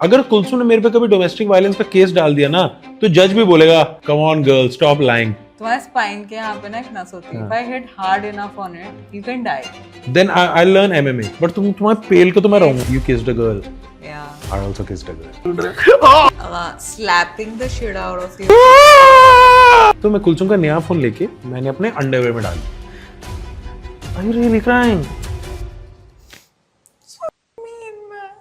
अगर कुलसुम ने मेरे पे कभी डोमेस्टिक वायलेंस का केस डाल दिया ना तो जज भी बोलेगा come on girl stop lying. तुम्हारे स्पाइन के यहाँ पे ना एक नस होती है, if I hit hard enough on it you can die. Then I'll learn MMA. But तुम्हारे पेल को तो मैं रहूंगा। You kissed a girl. Yeah. I also kissed a girl. Slapping the shit out of you. तो मैं कुलसुम का नया phone लेके मैंने अपने अंडरवेयर में डाली। Are you really crying? Mean man.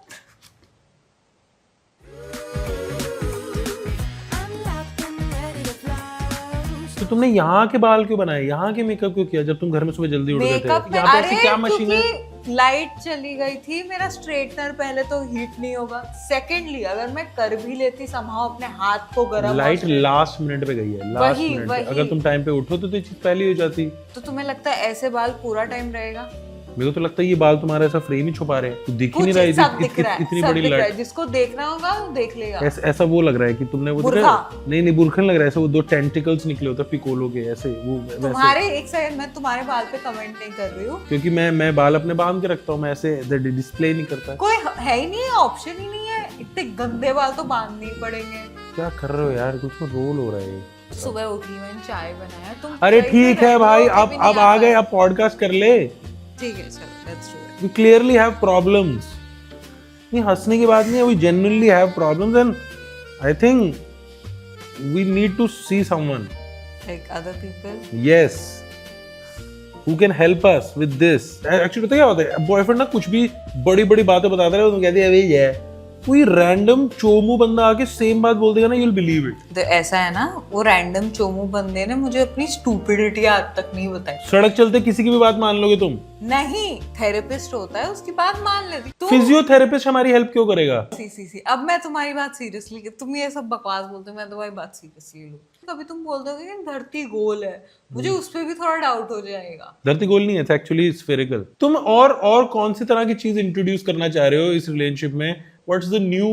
तो तुमने यहाँ के बाल क्यों बनाए, यहाँ के मेकअप क्यों किया जब तुम घर में सुबह जल्दी उठ गए मेकअप थे? में यहाँ पे ऐसी क्या मशीन है? क्योंकि लाइट चली गई थी, मेरा स्ट्रेटनर पहले तो हीट नहीं होगा, सेकेंडली अगर मैं कर भी लेती समहाउ अपने हाथ को गर्म, लाइट लास्ट मिनट पे गई है, लास्ट मिनट पे। अगर तुम टाइम पे उठो तो ये चीज पहले हो जाती। तो तुम्हें लगता है ऐसे बाल पूरा टाइम रहेगा? मेरे को तो लगता है ये बाल तुम्हारा ऐसा फ्रेम ही छुपा रहे हैं, तो दिख ही नहीं रहा है इतनी बड़ी लाइट। जिसको देखना होगा वो देख लेगा। ऐसा वो लग रहा है कि तुमने वो नहीं बुरखा लग रहा है, ऐसा वो दो टेंटिकल्स निकले होते हैं पिकोलो के ऐसे वो तुम्हारे। एक सेकंड, मैं तुम्हारे बाल पे कमेंट नहीं कर रही हूँ क्योंकि मैं बाल अपने बांध के रखता हूँ, मैं ऐसे डिस्प्ले नहीं करता। कोई है ही नहीं है, ऑप्शन ही नहीं है, इतने गंदे बाल तो बांधने ही पड़ेंगे। क्या कर रहे हो यार, कुछ में रोल हो रहा है। सुबह उठी मैंने चाय बनाया, तुम अरे ठीक है भाई, अब आ गए, अब पॉडकास्ट कर ले। ठीक है चलो, let's do it. We clearly have problems. नहीं हंसने की बात नहीं है, we genuinely have problems and I think we need to see someone. Like other people? Yes. Who can help us with this? Actually पता क्या होता है, बॉयफ्रेंड ना कुछ भी बड़ी बड़ी बातें बताता है, तुम कहते हैं अबे ये कोई रैंडम चोमू बंदा आके सेम बात बोल देगा ना, you'll believe it. तो ऐसा है ना, वो रैंडम चोमू बंदे ने मुझे अपनी स्टूपिडिटी आज तक नहीं बताई। सड़क चलते किसी की भी बात मान लोगे तुम? नहीं, थेरेपिस्ट होता है, उसकी बात मान लेती। फिजियोथेरेपिस्ट हमारी हेल्प क्यों करेगा? सी अब मैं तुम्हारी बात सीरियसली, तुम ये सब बकवास बोलते हो, मैं तुम्हारी बात सीरियसली लूं। कभी तुम बोल दोगे कि धरती गोल है, मुझे उस पे भी थोड़ा डाउट हो जाएगा। धरती गोल नहीं है, इट्स एक्चुअली स्फेरिकल। तुम और कौन सी तरह की चीज इंट्रोड्यूस करना चाह रहे हो इस रिलेशनशिप में? What's the new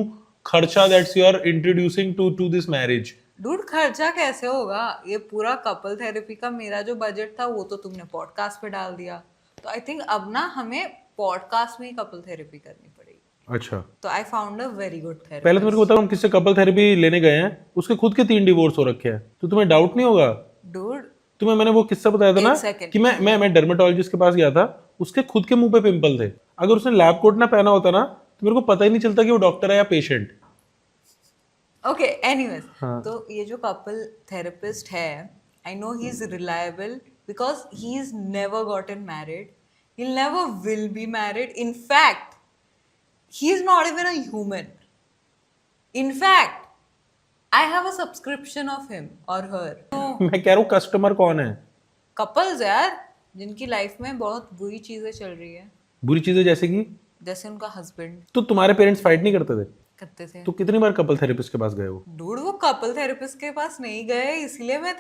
खर्चा that you are introducing to this marriage? Dude खर्चा कैसे होगा? ये पूरा कपल थेरेपी का मेरा जो बजट था वो तो तुमने पॉडकास्ट पे डाल दिया, तो आई थिंक अब ना हमें पॉडकास्ट में ही कपल थेरेपी करनी पड़ेगी। अच्छा, तो I found a very good therapy. पहले तो मेरे को बताओ, हम किससे कपल थेरेपी लेने गए हैं, उसके खुद के 3 डिवोर्स हो रखे हैं, तो तुम्हें डाउट नहीं होगा? डूड तुम्हें मैंने वो किस्सा बताया था ना कि मैं डर्मेटोलॉजिस्ट के पास गया था, उसके खुद के मुंह पे पिंपल थे। अगर उसने लैब कोट ना पहना होता ना तो मेरे को पता ही नहीं चलता कि वो डॉक्टर है या पेशेंट। ओके एनीवेज, तो ये जो कपल थेरेपिस्ट है, I know he is reliable because he is never gotten married, he never will be married, in fact he is not even a human. In fact I have a subscription of him और हर। मैं कह रहा हूँ customer कौन है? Couples यार, जिनकी life में बहुत बुरी चीजें चल रही है। बुरी चीजें जैसे कि? जैसे उनका हस्बैंड। तो तुम्हारे पेरेंट्स फाइट नहीं करते थे? करते थे। तो कितनी बार कपल थेरेपिस्ट के पास गए हो? डूड वो कपल थेरेपिस्ट के पास नहीं गए, इसलिए मैं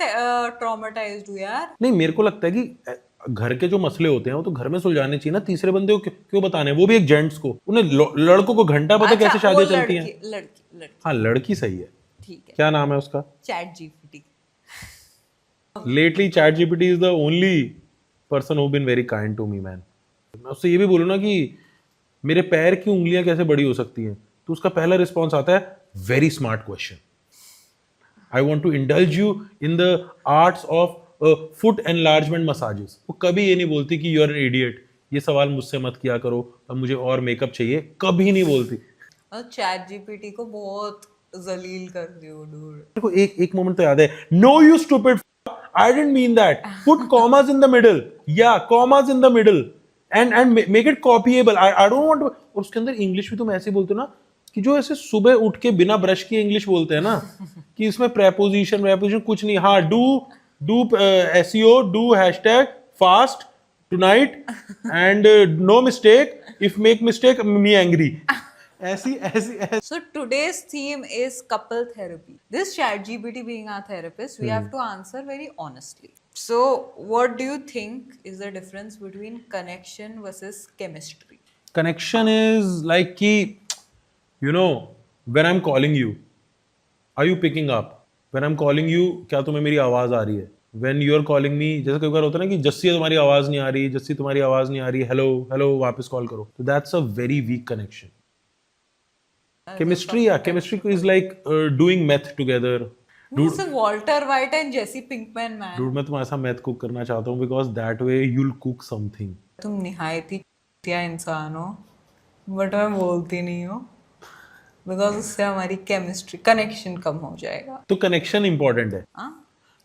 ट्रॉमेटाइज्ड हूँ यार। नहीं, मेरे को लगता है कि घर के जो मसले होते हैं वो तो घर में सुलझाने चाहिए ना, तीसरे बंदे को क्यों बताने, वो भी एक जेंट्स को। उन्हें लड़कों को घंटा पता कैसे शादियां चलती हैं। लड़की हाँ लड़की सही है, ठीक है। क्या नाम है उसका? ChatGPT. Lately ChatGPT is the only person who been very kind to me man. मैं उससे ये भी बोलूँ ना कि मेरे पैर की उंगलियां कैसे बड़ी हो सकती हैं, तो उसका पहला रिस्पॉन्स आता है very smart question, I want to indulge you in the arts of foot enlargement massages. वो कभी ये नहीं बोलती कि यू आर एन इडियट, ये सवाल मुझसे मत किया करो, अब मुझे और मेकअप चाहिए, कभी नहीं बोलती। और चैट जीपीटी को बहुत जलील कर दियो डूड। देखो एक मोमेंट तो याद है, no you stupid, I didn't mean that, put commas in the middle, या commas in the middle and make it copyable. I don't want to। और उसके अंदर इंग्लिश भी तुम ऐसे बोलते हो ना कि जो ऐसे सुबह उठ के बिना ब्रश किए इंग्लिश बोलते हैं ना कि इसमें प्रेपोजिशन कुछ नहीं। हाँ, do SEO, do hashtag fast tonight and no mistake, if make mistake me angry। ऐसी। So today's theme is couple therapy. This ChatGPT being our therapist, we have to answer very honestly. So what do you think is the difference between connection versus chemistry? Connection is like कि you know when I'm calling you, are you picking up? When I'm calling you, क्या तुम्हें मेरी आवाज आ रही है? When you are calling me, जैसे कई बार होता है ना कि जस्सी तुम्हारी आवाज नहीं आ रही, जस्सी तुम्हारी आवाज नहीं आ रही, हेलो वापस कॉल करो, तो that's a very weak connection. chemistry is like doing math together. Who's Walter White and Jesse Pinkman, man? Dude, मैं तुम्हारे साथ मैथ कुक करना चाहता हूँ because that way you'll cook something. तुम निहायत ही घटिया इंसान हो, बट मैं बोलती नहीं हूँ बिकॉज उससे हमारी केमिस्ट्री कनेक्शन कम हो जाएगा. तो कनेक्शन इंपॉर्टेंट है. हाँ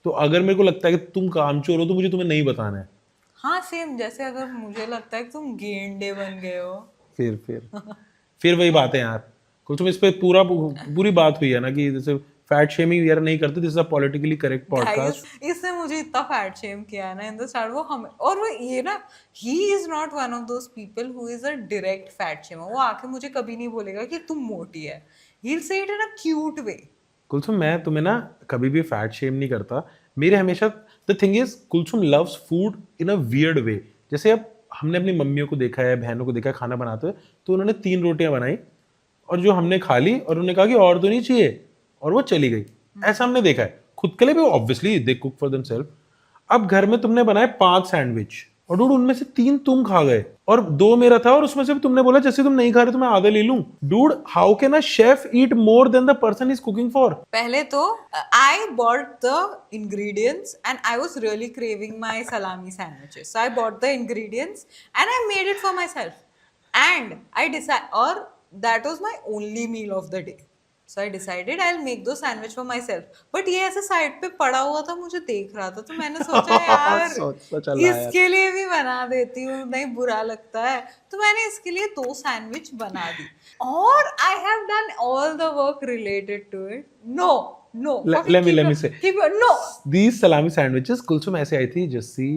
तो अगर मेरे को लगता है कि तुम कामचोर हो तो मुझे तुम्हें नहीं बताना है. हाँ सेम जैसे अगर मुझे लगता है कि तुम गेंडे बन गए हो. फिर वही बात है यार. कुछ तुम इस पे पूरी बात हुई है ना कि जैसे फैट शेमिंग यार नहीं करते. This is a politically correct podcast. इसने मुझे इतना फैट शेम किया है ना इन द स्टार्ट. वो हम और वो ये ना he is not one of those people who is a direct fat shamer. वो आके मुझे कभी नहीं बोलेगा कि तुम मोटी है. He will say it in a cute way. Kulsum मैं तुम्हें ना कभी भी फैट शेम नहीं करता. मेरे हमेशा the thing is Kulsum loves food in a weird way. जैसे अब हमने अपनी मम्मियों को देखा है, बहनों को देखा है खाना बनाते हुए, तो उन्होंने 3 रोटियां बनाई और जो हमने खा ली और उन्होंने कहा कि और तो नहीं चाहिए और वो चली गई. ऐसा हमने देखा है. खुद के लिए भी obviously they cook for themselves. अब घर में तुमने बनाए 5 सैंडविच और डूड उनमें से 3 तुम खा गए और 2 मेरा था और उसमें से भी तुमने बोला जैसे तुम नहीं खा रहे तो मैं आधा ले लूं. Dude how can a chef eat more than the person is cooking for. पहले तो I bought the ingredients and I was really craving my salami sandwiches. So I bought the ingredients and I made it for myself and I decide और that was my only meal of the day. So I decided I'll make those sandwich for myself. But ये ऐसे side पे पड़ा हुआ था, मुझे देख रहा था, तो मैंने सोचा यार इसके लिए भी बना देती हूँ, नहीं बुरा लगता है. तो मैंने इसके लिए 2 सैंडविच बना दी और I have done all the work related to it. No. Let me say. No. These salami sandwiches, Kulsum ऐसे आई थी. Jesse,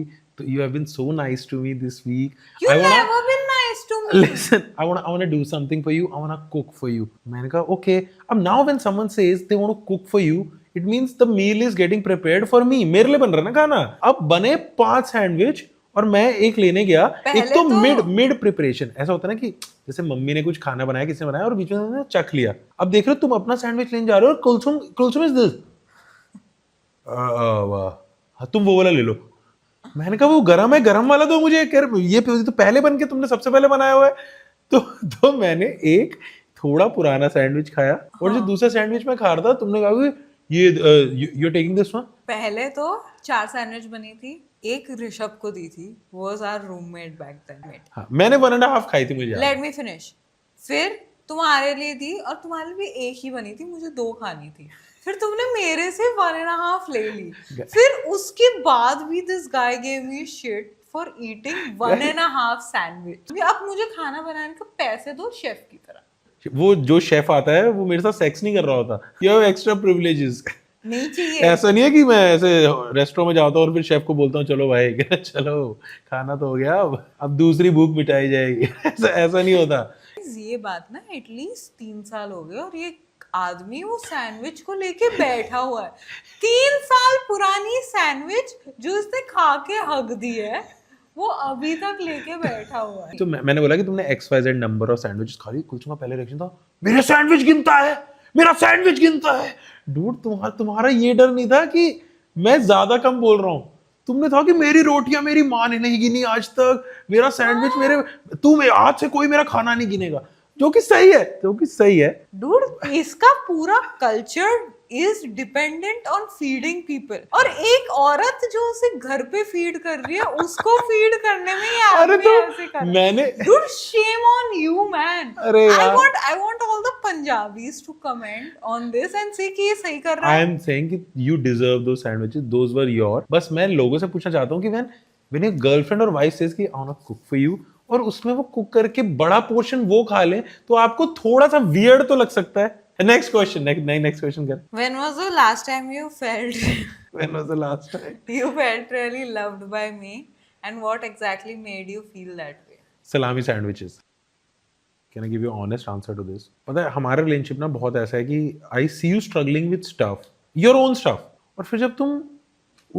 you have been so nice to me this week. You never been nice to me. Listen, I wanna do something for you. I wanna cook for you. मैंने कहा okay. अब now when someone says they want to cook for you, it means the meal is getting prepared for me. मेरे लिए बन रहा है ना खाना. अब बने 5 सैंडविच और मैं एक लेने गया. एक तो मिड प्रिपरेशन. ऐसा होता है ना कि जैसे मम्मी ने कुछ खाना बनाया, किसी ने बनाया और बीच में चख लिया. अब देख रहे हो तुम अपना सैंडविच लेने जा रहे हो और कुलसुम इज दिस. वाह तुम वो वाला ले लो. मैंने कहा वो गरम है, गरम वाला दो मुझे. ये तो पहले बन के तुमने सबसे पहले बनाया हुआ है. तो मैंने एक थोड़ा पुराना सैंडविच खाया और जो दूसरा सैंडविच मैं खा रहा था तुमने कहा कि ये you are taking this one. पहले तो 4 सैंडविच बनी थी, एक ऋषभ को दी थी. वो was our roommate back then. हाँ, मैंने 1.5 खाई थी. मुझे लेट मी फिनिश. फिर तुम्हारे लिए दी और तुम्हारे लिए एक ही बनी थी, मुझे 2 खानी थी. फिर तुमने मेरे से 1.5 ले ली. फिर उसके बाद भी this guy gave me shit for eating 1.5 sandwich. अब मुझे खाना बनाने का पैसे दो शेफ की तरह. वो जो शेफ आता है वो मेरे साथ सेक्स नहीं कर रहा होता. You have extra privileges. नहीं चाहिए. ऐसा नहीं है कि मैं ऐसे रेस्टोरेंट में जाता हूँ और फिर शेफ को बोलता हूँ चलो भाई चलो खाना तो हो गया, अब दूसरी भूख मिटाई जाएगी. ऐसा नहीं होता. ये बात ना एटलीस्ट 3 साल हो गए और ये आदमी वो सैंडविच को लेके बैठा हुआ है. 3 साल पुरानी सैंडविच जो इसने खा के हक दी है वो अभी तक लेके बैठा हुआ है. तो मैंने बोला कि तुमने XYZ नंबर ऑफ सैंडविचेस खा ली. कुछ का पहले रिएक्शन था मेरा सैंडविच गिनता है, मेरा सैंडविच गिनता है. डूड तुम्हारा ये डर नहीं था कि मैं ज्यादा कम बोल रहा हूँ. तुमने था कि मेरी रोटियां मेरी माँ ने नहीं गिनी आज तक, मेरा सैंडविच मेरे आज से कोई मेरा खाना नहीं गिनेगा. जो कि सही है. डूड इसका पूरा culture is dependent on feeding people. और एक औरत जो उसे घर पे फीड कर रही है उसको फीड करने में ये आदमी ऐसे कर मैंने dude shame on you man. I want all the Punjabis to comment on this and say कि ये सही कर रहा है. I am saying कि you deserve those sandwiches, those were your. बस मैं लोगों से पूछना चाहता हूँ कि when your girlfriend और wife says कि I wanna cook for you और उसमें वो कुक करके बड़ा पोर्शन वो खा ले तो आपको थोड़ा सा वियर्ड तो लग सकता है. Next question कर. When was the last time you felt When was the last time you felt really loved by me and what exactly made you feel that way? Salami sandwiches. Can I give you an honest answer to this? पता है हमारा relationship ना बहुत ऐसा है कि I see you struggling with stuff, your own stuff. और फिर जब तुम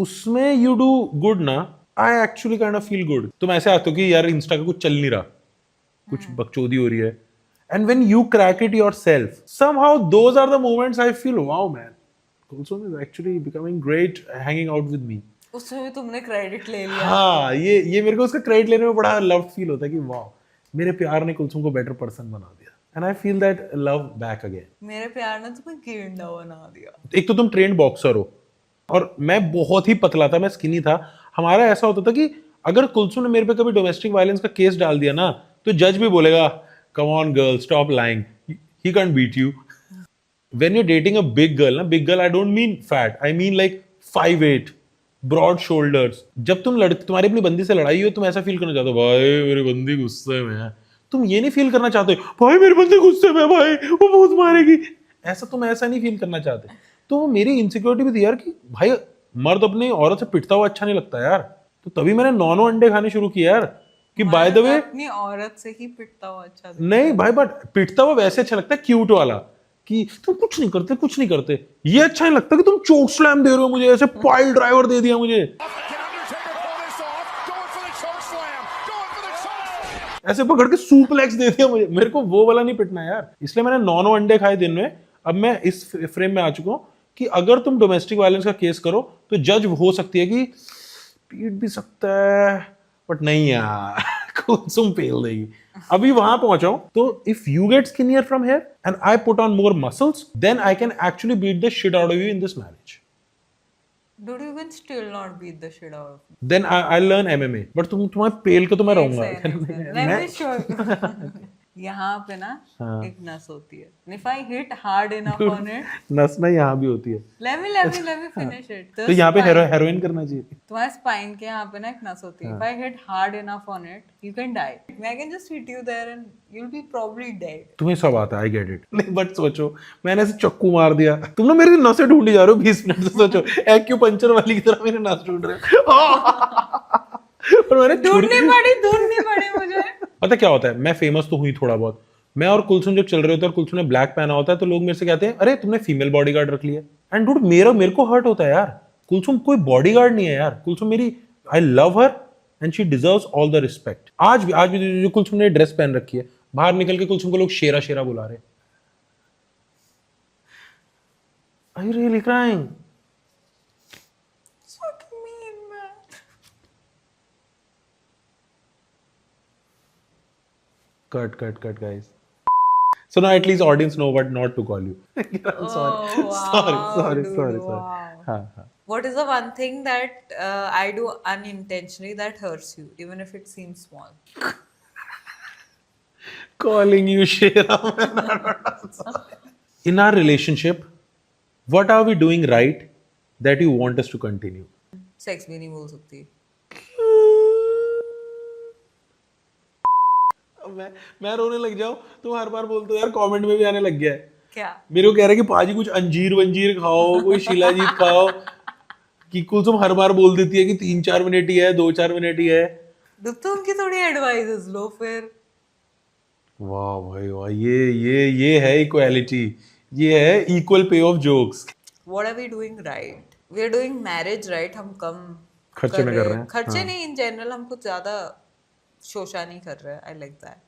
उसमें you do good ना, I actually kind of feel good. तुम ऐसे आते हो कि यार इंस्टा का कुछ चल नहीं रहा, कुछ बकचोदी हो रही है. And when you crack it yourself, somehow those are the moments I feel, wow man, Kulsum is actually becoming great hanging out with me. उसमें भी तुमने क्रेडिट ले लिया. हाँ ये मेरे को उसका क्रेडिट लेने में बड़ा लव फील होता है कि वाह मेरे प्यार ने कुलसुम को बेटर पर्सन बना दिया. and I feel that love back again. मेरे प्यार ने तुम्हें गेंडा बना दिया. एक तो तुम ट्रेंड बॉक्सर हो और मैं बहुत ही पतला था, मैं स्किनी था. हमारा ऐसा होता था कि अगर कुलसुम ने मेरे पे कभी डोमेस्टिक वायलेंस का केस डाल दिया ना तो जज भी बोलेगा come on girl stop lying, he can't beat you. When you're dating a big girl, ना big girl I don't mean fat, I mean like 5'8", broad shoulders. जब तुम्हारी अपनी बंदी से लड़ाई हो, तुम ऐसा फील करना चाहते हो भाई मेरी बंदी गुस्से में है. तुम ये नहीं फील करना चाहते भाई मेरी बंदी गुस्से में है, भाई वो बहुत मारेगी. तुम ऐसा नहीं फील करना चाहते. तो मेरी इनसिक्योरिटी भी थी यार कि भाई मर्द अपनी औरत से पिटता हुआ अच्छा नहीं लगता यार. तो तभी मैंने नॉन अंडे खाने शुरू किए यार कि बाय द वे अपनी औरत से ही पिटता हुआ अच्छा दिखता नहीं भाई, बट पिटता हुआ वैसे अच्छा लगता है क्यूट वाला कि तुम कुछ नहीं करते. ये अच्छा नहीं लगता कि तुम चोक स्लैम दे रहे हो मुझे, ऐसे पाइल ड्राइवर दे दिया मुझे, ऐसे पकड़ के सुप्लेक्स दे दिया मुझे. मेरे को वो वाला नहीं पिटना यार. इसलिए मैंने नॉन अंडे खाए दिन में. अब मैं इस फ्रेम में आ चुका हूं कि अगर तुम डोमेस्टिक वायलेंस का केस करो तो जज हो सकती है कि पीट भी सकता है, बट नहीं यार कुलसुम फेल देगी. अभी वहां पहुंचा हूं. तो if you get skinnier from here and I put on more muscles then I can actually beat the shit out of you in this marriage. Dude, you can still not beat the shit out of me. Then I learn MMA. But तुम्हारे pale के तो मैं रहूंगा. Let me show you. यहाँ पे ना एक नस होती है. And if I hit hard enough on it, नस ना यहाँ भी होती है. let me finish it. तो यहाँ पे हेरोइन करना चाहिए. तुम्हारे स्पाइन के यहाँ पे ना एक नस होती है. If I hit hard enough on it, you can die. I can just hit you there and you'll be probably dead. तुम्हें सब आता है, आई गेट इट. नहीं बट सोचो मैंने ऐसे चक्कू मार दिया, तुम ना मेरी नसें ढूंढी जा रहे हो 20 मिनट से. सोचो एक्यूपंक्चर वाली की तरह मेरे नस ढूंढ रहे हो. पर मैंने ढूंढनी पड़ी मुझे. पता क्या होता है, मैं फेमस तो हुई थोड़ा बहुत. मैं और कुलसुम जब चल रहे होते हैं और कुलसुम ने ब्लैक पहना होता है तो लोग मेरे से कहते हैं अरे तुमने फीमेल बॉडीगार्ड रख लिया. एंड डूड मेरे को हर्ट होता है यार. कुलसुम कोई बॉडीगार्ड नहीं है यार. कुलसुम मेरी, I love her and she deserves all the respect. आज भी जो कुलसुम ने ड्रेस पहन रखी है, बाहर निकल के कुलसुम को लोग शेरा शेरा बुला रहे. Are you really crying? What mean, man? Cut, guys. So now at least audience know what not to call you. I'm sorry. Sorry. Wow. हाँ. What is the one thing that I do unintentionally that hurts you, even if it seems small? Calling you Shera. In our relationship, what are we doing right that you want us to continue? Sex भी नहीं बोल सकती. मैं रोने लग जाऊं. तुम हर बार बोलते हो यार, कमेंट में भी आने लग गया है. क्या? मेरे को कह रहा है कि पाजी कुछ अंजीर वंजीर खाओ, कोई शिलाजीत खाओ. कि कुलसुम हर बार बोल देती है कि 3-4 मिनट ही है, 2-4 मिनट ही है. तो उनकी थोड़ी एडवाइस लो फिर. वाह भाई वाह, ये है इक्वालिटी. ये है equal pay of jokes. What are we doing right? We are doing marriage right. हम कम खर्चे में कर रहे हैं. खर्चे नहीं, इन जनरल हम कुछ ज्यादा शोशा नहीं कर रहे हैं. I like that.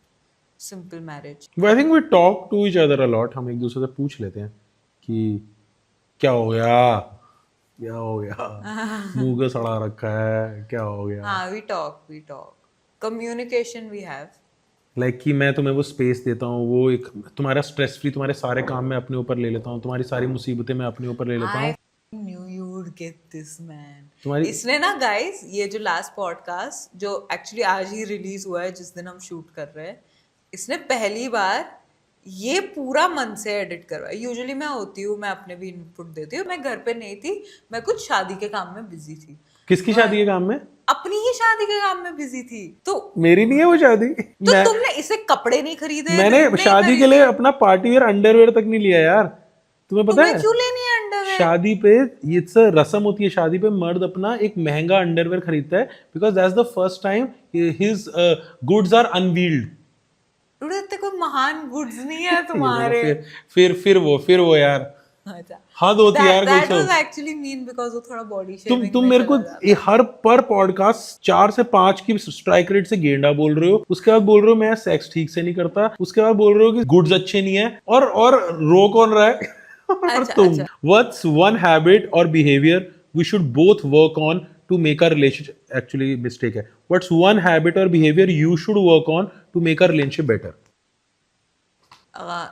Simple marriage. I think we talk to each other a lot. हम एक दूसरे से पूछ लेते हैं कि क्या हो गया, मुंह का सड़ा रखा है, क्या हो गया. हाँ, we talk. Communication we have. Like कि मैं तुम्हें वो स्पेस देता हूँ, वो एक तुम्हारा स्ट्रेस फ्री, तुम्हारे सारे काम मैं अपने ऊपर ले लेता हूँ, तुम्हारी सारी मुसीबतें मैं अपने ऊपर ले लेता हूँ. I knew you would get this, man. तुम्हारी इसने ना गाइस, ये जो लास्ट पॉडकास्ट जो एक्चुअली आज ही रिलीज हुआ है, जिस दिन हम शूट कर रहे हैं, इसने पहली बार ये पूरा मन से एडिट करवाया. यूजुअली मैं होती हूँ, मैं अपने भी इनपुट देती हूँ. मैं घर पे नहीं थी, मैं कुछ शादी के काम में बिजी थी. किसकी शादी के काम में? अपनी ही शादी के काम में बिजी थी. तो मेरी नहीं है वो शादी. तो तुमने इसे कपड़े नहीं खरीदे? मैंने शादी के लिए अपना पार्टी वेयर अंडरवेयर तक नहीं लिया यार. तुम्हें पता है क्यों लेनी है अंडरवेयर? शादी पे ये रस्म होती है, शादी पे मर्द अपना एक महंगा अंडरवेयर खरीदता है because that's the first time his goods are unveiled. इतने कोई महान गुड्स नहीं है तुम्हारे. फिर वो यार. अच्छा, हद होती है यार. that was actually mean because वो थोड़ा बॉडी शेमिंग. तुम मेरे को हर पर पॉडकास्ट 4 से 5 की स्ट्राइक रेट से गेंडा बोल रहे हो, उसके बाद बोल रहे हो मैं सेक्स ठीक से नहीं करता, उसके बाद बोल रहे हो कि गुड्स अच्छे नहीं है, और रो कौन रहा है? तुम. What's one habit or behavior we should both work on to make our relationship, actually mistake है. What's one habit or behavior you should work on to make our relationship better?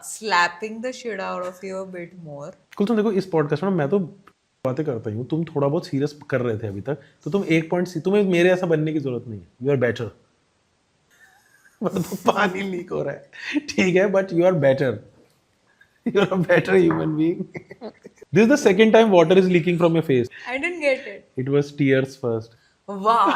slapping the shit out of you a bit more. Kulsum देखो इस podcast में मैं तो बातें करता ही हूँ, तुम थोड़ा बहुत सीरियस कर रहे थे अभी तक, तो तुम एक पॉइंट तुम्हें मेरे ऐसा बनने की जरूरत नहीं है. You are better. तो पानी लीक हो रहा है, ठीक है, but you are better. You are a better human being. This is the second time water is leaking from your face. I didn't get it. It was tears first. Wow.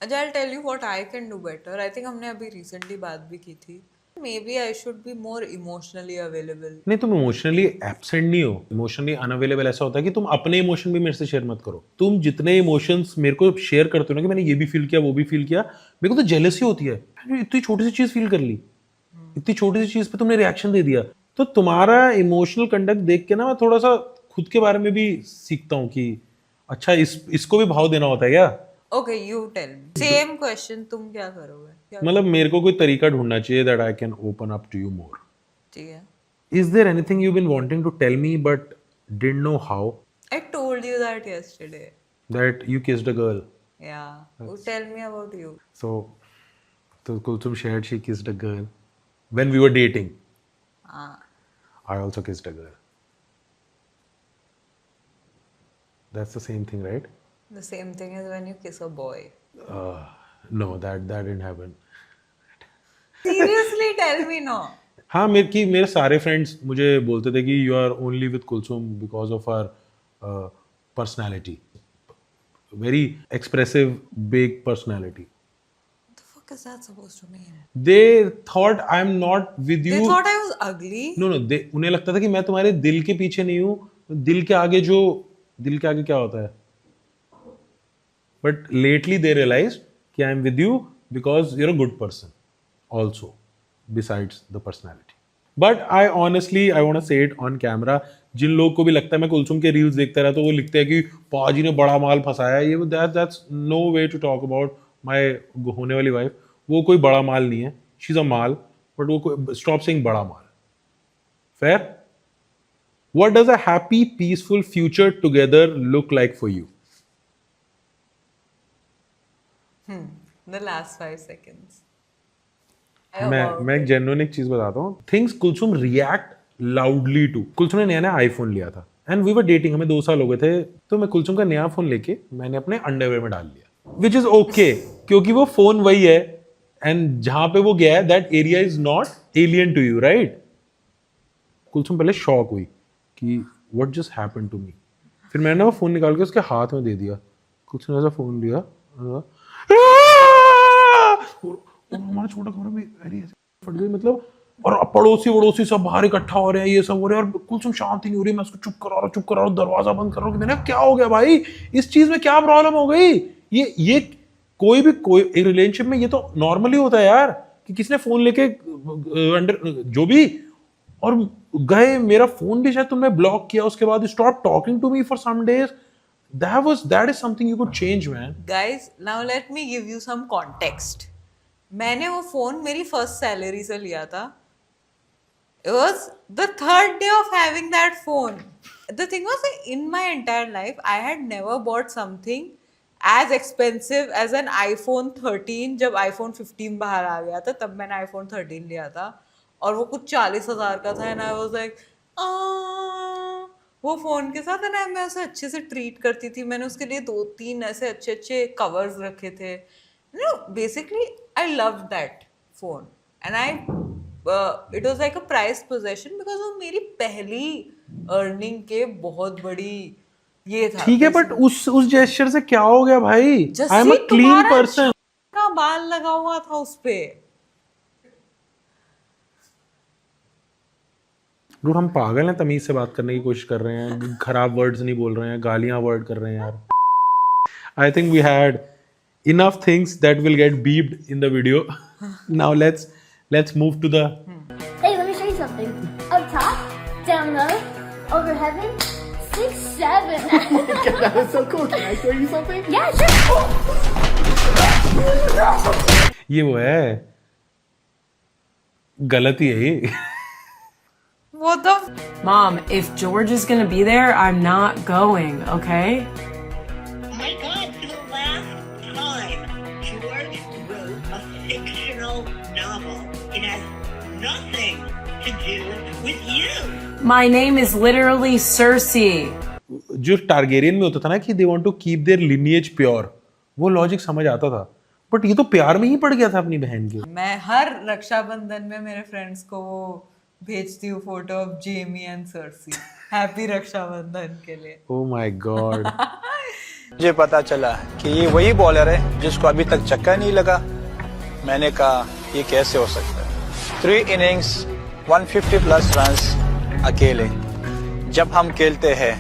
अच्छा, I'll tell you what I can do better. I think हमने अभी recently बात भी की थी. Maybe I should be more emotionally available. नहीं, तुम emotionally absent नहीं हो. इमोशनली अनअवेलेबल ऐसा होता है कि तुम अपने इमोशन भी मेरे से शेयर मत करो. तुम जितने इमोशंस मेरे को शेयर करते हो ना कि मैंने ये भी फील किया, वो भी फील किया, मेरे को तो जेलसी होती है. इतनी छोटी सी चीज फील कर ली, इतनी छोटी सी चीज पे तुमने रिएक्शन दे दिया. तो तुम्हारा इमोशनल कंडक्ट देख के ना मैं थोड़ा सा खुद के बारे में भी सीखता हूँ कि अच्छा इसको भी भाव देना होता है क्या. Okay, you tell me. Same question. तुम क्या करोगे? क्या मतलब मेरे को कोई तरीका ढूंढना चाहिए that I can open up to you more. ठीक है. Is there anything you've been wanting to tell me but didn't know how? I told you that yesterday. That you kissed a girl. Yeah. Tell me about you. So Kulsum shared she kissed a girl when we were dating. I also kissed a girl. That's the same thing, right? The same thing as when you kiss a boy. No, that didn't happen. Seriously, tell me no. हाँ, मेरे सारे friends मुझे बोलते थे कि you are only with Kulsum because of our personality. Very expressive, big personality. What the fuck is that supposed to mean? They thought I'm not with you. They thought I was ugly. No, उन्हें लगता था कि मैं तुम्हारे दिल के पीछे नहीं हूँ. दिल के आगे क्या होता है. But lately they realized कि I am with you because you're a good person also, besides the personality. But I honestly, I want to say it on camera, जिन लोग को भी लगता है मैं कुलसुम के रील्स देखता रहा तो वो लिखते हैं कि पाजी ने बड़ा माल फंसाया. ये that's no way to talk about my होने वाली wife. वो कोई बड़ा माल नहीं है. She's a माल, but वो stop saying बड़ा माल. Fair? What does a happy, peaceful future together look like for you? The last 5 seconds. मैं एक जेन्युइन एक चीज बताता हूँ. Things Kulsum react loudly to. Kulsum ने नया आईफोन लिया था एंड वी वर डेटिंग. हमें 2 साल हो गए थे. तो मैं कुलसुम का नया फोन लेके मैंने अपने अंडरवेयर में डाल लिया, विच इज ओके क्योंकि वो फोन वही है एंड जहां पे वो गया है that area is not alien to you, right. Kulsum पहले शॉक हुई कि what just happened to me. फिर मैंने वो फोन निकाल के उसके हाथ में दे दिया. कुलसुम ने ऐसा फोन लिया, हमारा छोटा कमरा में फट गई. मतलब और पड़ोसी सब बाहर इकट्ठा हो रहे हैं, ये सब हो रहे हैं और कुलसुम शांत ही नहीं हो रही. मैं उसको चुप करा रहा हूँ, दरवाजा बंद कर रहा हूँ. मैंने क्या हो गया भाई, इस चीज में क्या प्रॉब्लम हो गई. ये कोई एक रिलेशनशिप में ये तो नॉर्मली होता है यार कि किसने फोन लेके अंडर जो भी और गए. मेरा फोन भी शायद तुमने ब्लॉक किया, उसके बाद stop talking to me for some days. That is something you could change, man. Guys, now let me give you some context. मैंने वो फोन मेरी फर्स्ट सैलरी से लिया था. It was the 3rd day of having that phone. The thing was, in my entire life, I had never bought something as expensive as an iPhone 13. जब iPhone 15 बाहर आ गया था तब मैंने iPhone 13 लिया था और वो कुछ 40,000 का था. And I was like, वो फोन के साथ ना मैं उसे अच्छे से ट्रीट करती थी. मैंने उसके लिए 2-3 ऐसे अच्छे कवर्स रखे थे. Basically I love that phone and it was like a prized possession because वो मेरी पहली अर्निंग के बहुत बड़ी ये था. ठीक है, बट उस जेस्चर से क्या हो गया भाई. I am a clean person. का बाल लगा हुआ था उस पे. डूड हम पागल हैं, तमीज से बात करने की कोशिश कर रहे हैं, खराब वर्ड्स नहीं बोल रहे हैं, गालियां अवॉइड कर रहे हैं यार. I think we had enough things that will get beeped in the video. Now let's move to the Hey, let me show you something. Up top, down low, over heaven, 6, 7. That was so cool. Can I show you something? Yeah, sure. ये वो है, गलती है ये. What the Mom, if George is gonna be there, I'm not going, okay? My God, for the last time, George wrote a fictional novel. It has nothing to My name is literally Cersei. जो Targaryen में होता था ना कि they want to keep their lineage pure, वो logic समझ आता था, बट ये तो प्यार में ही पड़ गया था अपनी बहन के। मैं हर रक्षाबंधन में मेरे फ्रेंड्स को वो भेजती हूँ photo of Jaime and Cersei, happy Rakshabandhan के लिए। Oh my god. मुझे पता चला कि ये वही बॉलर है जिसको अभी तक चक्का नहीं लगा। मैंने कहा ये कैसे हो सकता है। 3 innings 150 प्लस रन्स अकेले। जब हम खेलते हैं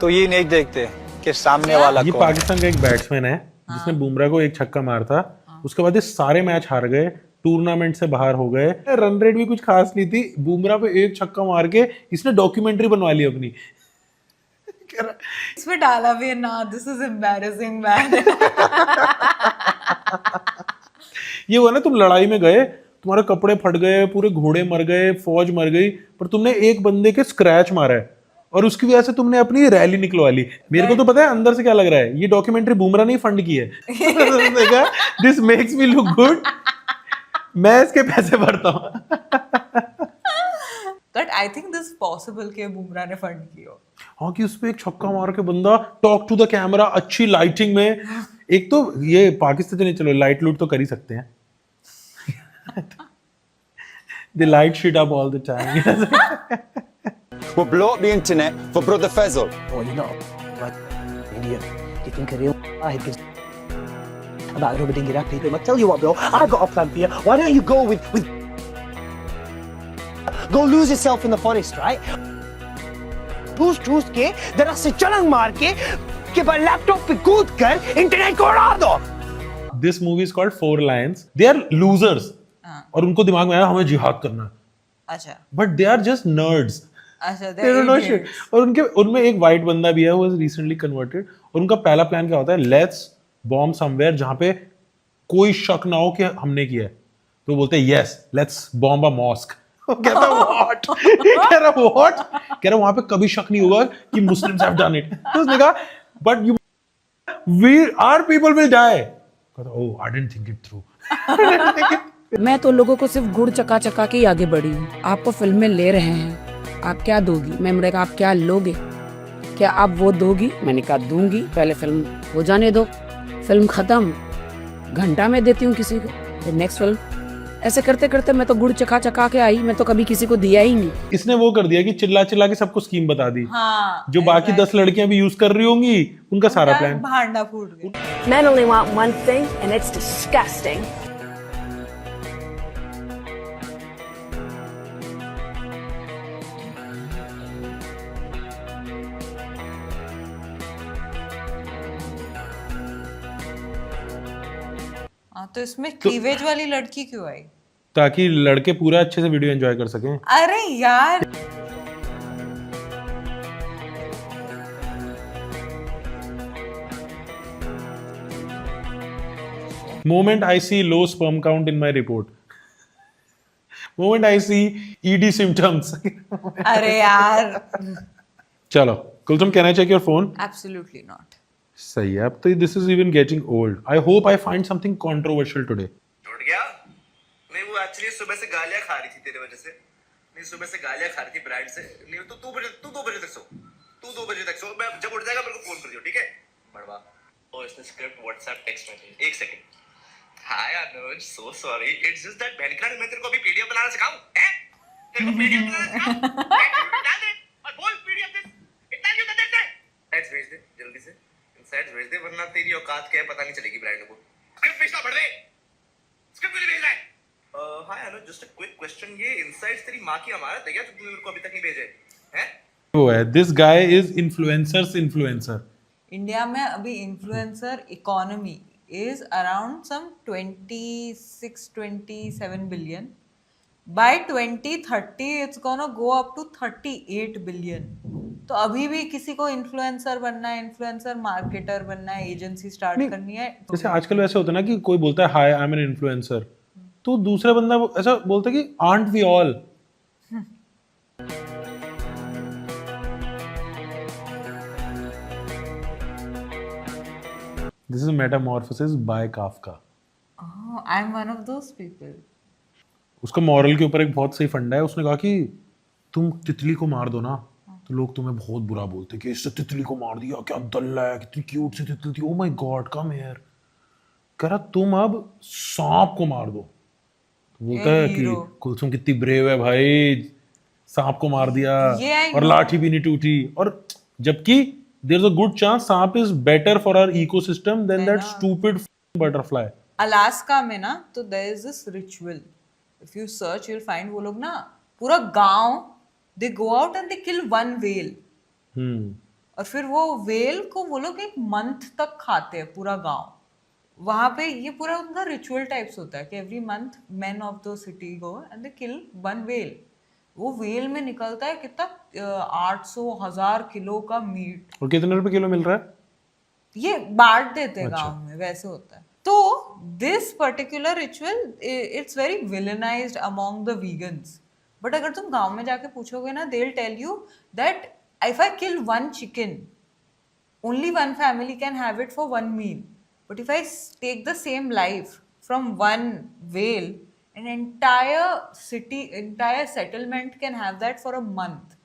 तो ये नहीं देखते कि सामने वाला ये कौन है। पाकिस्तान का एक बैट्समैन है जिसने बुमराह को एक छक्का मारा था, उसके बाद ये सारे मैच हार गए, टूर्नामेंट से बाहर हो गए, रन रेट भी कुछ खास नहीं थी, बुमराह पे एक छक्का मार के इसने डॉक्यूमेंट्री बनवा ली अपनी। इसमें डाला भी है ना, दिस इज एम्बैरेसिंग मैन। ये हुआ ना, तुम लड़ाई में गए, तुम्हारे कपड़े फट गए, पूरे घोड़े मर गए, फौज मर गई, पर तुमने एक बंदे के स्क्रैच मारा है और उसकी वजह से तुमने अपनी रैली निकलवा ली। मेरे को तो पता है अंदर से क्या लग रहा है, ये डॉक्यूमेंट्री बुमराह ने फंड की है। This makes me look good, मैं इसके पैसे भरता हूँ। But I think this possible कि बुमराह ने फंड की हो। हाँ, कि उसपे एक छक्का मार के बंदा टॉक टू द कैमरा, अच्छी लाइटिंग में। एक तो ये पाकिस्तान नहीं, चलो लाइट लूट तो कर ही सकते हैं। They light shit up all the time. We'll blow up the internet for Brother Faisal. Oh, you're not like idiot. You think a real I gives about rubbing it up people. I'll tell you what, bro. I've got a plan for you. Why don't you go with go lose yourself in the forest, right? ठूस के जरा से चलंग मार के बाद laptop पे कूद कर इंटरनेट को उड़ा दो। This movie is called Four Lions. They are losers. और उनको दिमाग में आया हमें जिहाद करना है। अच्छा, But they are just nerds. अच्छा, They don't know shit. और उनमें एक white बंदा भी है, who was recently converted. और उनका पहला प्लान क्या होता है, let's bomb somewhere जहाँ पे कोई शक ना हो कि हमने किया है। तो बोलते हैं yes, let's bomb a mosque. कह रहा what? कह रहा वहां पे कभी शक नहीं होगा कि Muslims have done it. तो उसने कहा but our people will die. कहता oh I didn't think it through. मैं तो लोगों को सिर्फ गुड़ चका चका के ही आगे बढ़ी हूँ। आपको फिल्म में ले रहे हैं, आप क्या दोगी? मैंने कहा आप क्या लोगे, क्या आप वो दोगी? मैंने कहा दूंगी, पहले फिल्म हो जाने दो, फिल्म खत्म, घंटा में देती हूँ किसी को, फिर नेक्स्ट फिल्म। ऐसे करते करते मैं तो गुड़ चखा चखा के आई, मैं तो कभी किसी को दिया ही नहीं। इसने वो कर दिया कि चिल्ला चिल्ला के सबको स्कीम बता दी। हाँ, जो बाकी 10 लड़कियां भी यूज कर रही होंगी उनका सारा प्लान भांडा फूट गया। Men only want one thing, and it's disgusting. हाँ, तो इसमें क्लीवेज वाली लड़की क्यों आई? ताकि लड़के पूरा अच्छे से वीडियो एंजॉय कर सकें। अरे यार, Moment I see low sperm count in my report. Moment I see ED symptoms. अरे यार, चलो Kulsum, can I check your phone? absolutely not. सही है। अब तो this is even getting old. I hope I find something controversial today. टूट गया? नहीं, वो एक्चुअली सुबह से गालियां खा रही थी तेरे वजह से। नहीं, सुबह से गालियां खा रही थी ब्रांड से। नहीं तो तू 2 बजे तक सो। तू 2 बजे तक सो। मैं जब उठ जाएगा मेरे को फोन कर दियो, ठीक है? बड़वा। ओ, इसने स्क्रिप्ट व्हाट्सएप टेक्स्ट में भेजी। 1 second. Hi Anuj, so sorry. It's just that बहनखड़ा मैं तेरे को अभी पीडीएफ बनाना सिखाऊं, हैं? तेरे को पीडीएफ बनाना सिखाऊं? डाल दे और बोल पीडीएफ दे। इतना क्यों देते हैं? इनसाइट्स भेज दे जल्दी से। इनसाइट्स भेज दे, वरना तेरी औकात क्या है पता नहीं चलेगी ब्रांड को। स्क्रिप्ट भेजना पड़ दे। स्क्रिप्ट क्यों नहीं भेज रहा है? हाय अनुज, जस्ट अ क्विक क्वेश्चन, ये इनसाइट्स तेरी माँ की अमानत है क्या जो तूने मेरे को अभी तक नहीं भेजे हैं? वो है, this guy is influencer. India में अभी influencer economy is around some 26-27 billion. By 2030 it's gonna go up to 38 billion. तो अभी भी किसी को इन्फ्लुएंसर बनना है, इन्फ्लुएंसर मार्केटर बनना है, एजेंसी स्टार्ट करनी है। जैसे आजकल वैसे होता है ना कि कोई बोलता है hi I am an influencer, तो दूसरा बंदा ऐसा बोलता है कि aren't we all. This is Metamorphosis by Kafka. Oh, I'm one of those people. उसका मॉरल के ऊपर एक बहुत सही फंडा है। उसने कहा कि तुम तितली को मार दो ना तो लोग तुम्हें बहुत बुरा बोलते हैं कि इससे तितली को मार दिया, क्या दल्ला है, कितनी क्यूट सी तितली थी, oh my God come here. कह रहा तुम अब सांप को मार दो, तो बोलता है कि कुलसुम कितनी ब्रेव है भाई, सांप को मार दिया और लाठी भी नहीं टूटी। और जबकि there is a good chance सांप is better for our ecosystem than that stupid butterfly. Alaska में ना तो there is this ritual, if you search you will find, वो लोग ना पूरा गांव they go out and they kill one whale, और फिर वो व्हेल को वो लोग एक मंथ तक खाते हैं पूरा गांव। वहां पे ये पूरा उनका रिचुअल टाइप्स होता है कि every month main of the city go and they kill one whale. वो व्हेल में निकलता है कितना 800,000 किलो का मीट। और कितने रुपए किलो मिल रहा है? ये बांट देते हैं गांव में, वैसे होता है। तो this particular ritual it's very villainized among the vegans, but अगर तुम गांव में जाके पूछोगे ना they will tell you that if I kill one chicken only one family can have it for one meal, but if I take the same life from one whale, an entire city, entire settlement can have that for a month.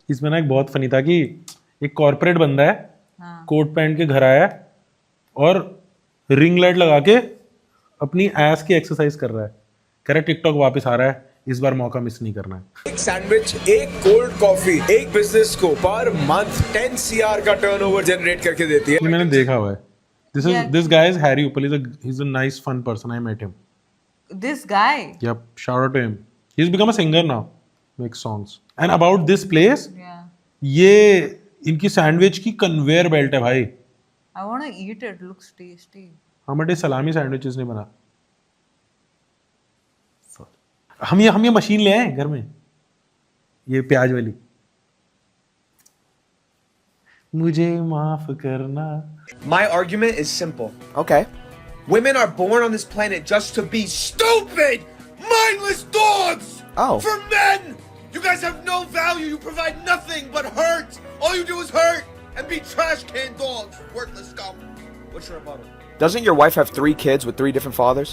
इसमें ना एक बहुत funny था कि एक corporate बंदा है, coat पहन के घर आया है और रिंग लाइट लगा के अपनी एस की एक्सरसाइज कर रहा है। कह रहा है टिकटॉक वापस आ रहा है, इस बार मौका मिस नहीं करना है। एक सैंडविच, एक कोल्ड कॉफी, एक बिजनेस को पर मंथ 10 CR का टर्नओवर जनरेट करके देती है। ये मैंने देखा हुआ है। This guy is Harry Uppal. He's a nice fun person. I met him. This guy? Yep, shout out to him. He's become a singer now. Makes songs. And about this place, ये इनकी sandwich की conveyor belt है भाई। I want to eat it. Looks tasty. हमारे सलामी sandwiches नहीं बना। हम ये मशीन ले आए घर में, ये प्याज वाली। मुझे माफ करना। My argument is simple. Okay. Women are born on this planet just to be stupid, mindless dogs. Oh. For men, you guys have no value. You provide nothing but hurt. All you do is hurt and be trash can dogs, worthless scum. What's your rebuttal? Doesn't your wife have 3 kids with 3 different fathers?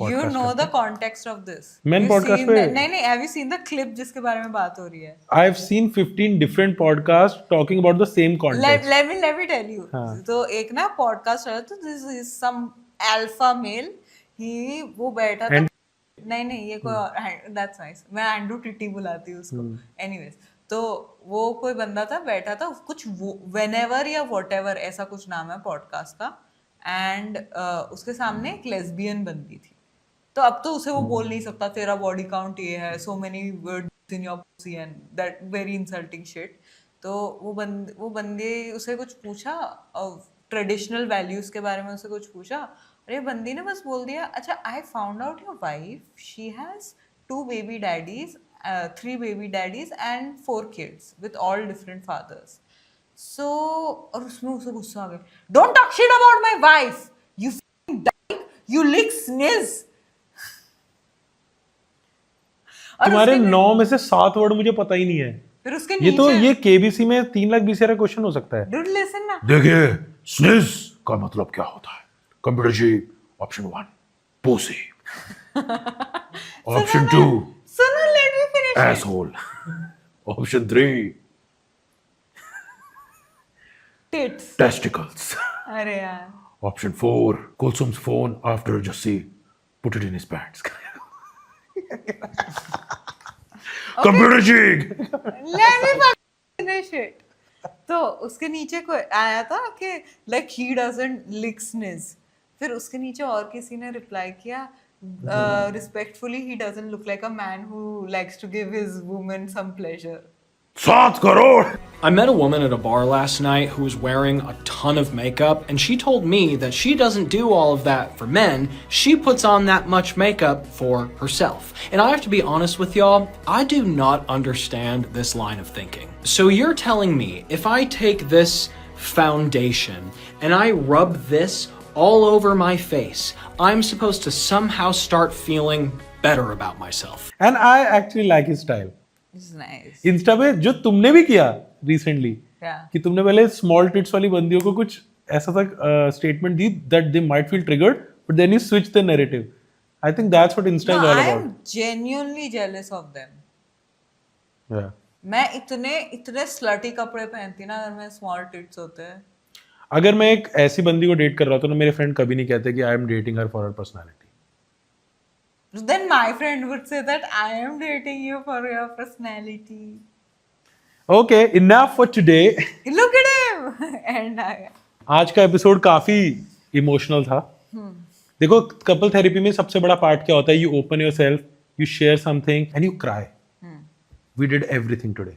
You know the context of this. Men podcast पे नहीं, have you seen the clip जिसके बारे में बात हो रही है? I've seen 15 different podcasts talking about the same context. Let me tell you. तो एक ना podcast है, तो this is some alpha male. वो बैठा था। नहीं ये कोई that's nice. मैं एंड्रू टिटी बुलाती हूँ उसको. Anyways, तो वो कोई बंदा था बैठा था, कुछ whenever या whatever ऐसा कुछ नाम है पॉडकास्ट का, एंड उसके सामने एक लेस्बियन बंदी थी। तो अब तो उसे वो बोल नहीं सकता तेरा बॉडी काउंट ये है, so many words in your pussy and that very insulting shit. तो वो बंदे उसे कुछ पूछा, ट्रेडिशनल वैल्यूज के बारे में उसे कुछ पूछा, और ये बंदी ने बस बोल दिया, अच्छा I found out your wife, she has 2 baby daddies, 3 baby daddies and 4 kids with all different fathers. So, और उसमें उसे गुस्सा आ गया, Don't talk shit about my wife, you f***ing dyke, you lick sniz. तुम्हारे 9 में से 7 वर्ड मुझे पता ही नहीं है। फिर उसके ये तो ये KBC में 3,20,000 का क्वेश्चन हो सकता है। Dude, listen ना। देखिए, स्निज का मतलब क्या होता है? कंप्यूटर जी, ऑप्शन 1 pussy, ऑप्शन 2 सुनो, let me finish. asshole, option 3 tits, testicles, अरे यार, option 4 Kulsum's phone after Jassi put it in his pants. Computer jig. let me finish it. तो उसके नीचे कोई आया था कि like he doesn't lick sniz. फिर उसके नीचे और किसी ने रिप्लाई किया, respectfully he doesn't look like a man who likes to give his woman some pleasure. 7 crore. I met a woman at a bar last night who was wearing a ton of makeup, and she told me that she doesn't do all of that for men. She puts on that much makeup for herself. And I have to be honest with y'all, I do not understand this line of thinking. So you're telling me if I take this foundation and I rub this all over my face, I'm supposed to somehow start feeling better about myself. And I actually like his style. It's nice. Insta पे जो तुमने भी किया recently, क्या? कि तुमने पहले small tits वाली बंदियों को कुछ ऐसा तक स्टेटमेंट दी that they might feel triggered, but then you switch the narrative. I think that's what Insta is No, all I am about. genuinely jealous of them. या मैं इतने स्लटी कपड़े पहनती ना अगर मैं स्मॉल टिट्स होते हैं. अगर मैं एक ऐसी बंदी को डेट कर रहा हूं तो ना मेरे फ्रेंड कभी नहीं कहते कि I am dating her for her personality. Then my friend would say that I am dating you for your personality. Okay, enough for today. Look at him. And आज का एपिसोड काफी इमोशनल था. देखो, couple therapy में सबसे बड़ा part क्या होता है? You open yourself, you share something and you cry. We did everything today.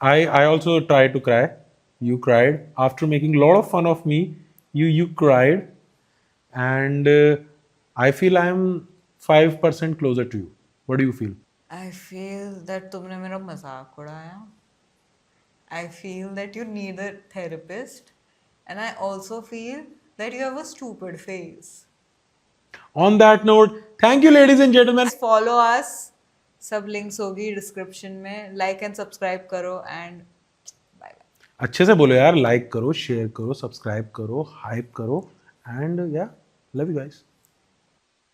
I also tried to cry. You cried. After making a lot of fun of me, you cried. And I feel I am 5% closer to you. What do you feel? I feel that तुमने मेरा मजाक उड़ाया. I feel that you need a therapist. And I also feel that you have a stupid face. On that note, thank you, ladies and gentlemen. Follow us. सब links होगी description में. Like and subscribe करो and bye bye. अच्छे से बोलो यार. Like करो, share करो, सब्सक्राइब करो, हाइप करो. And yeah, love you guys.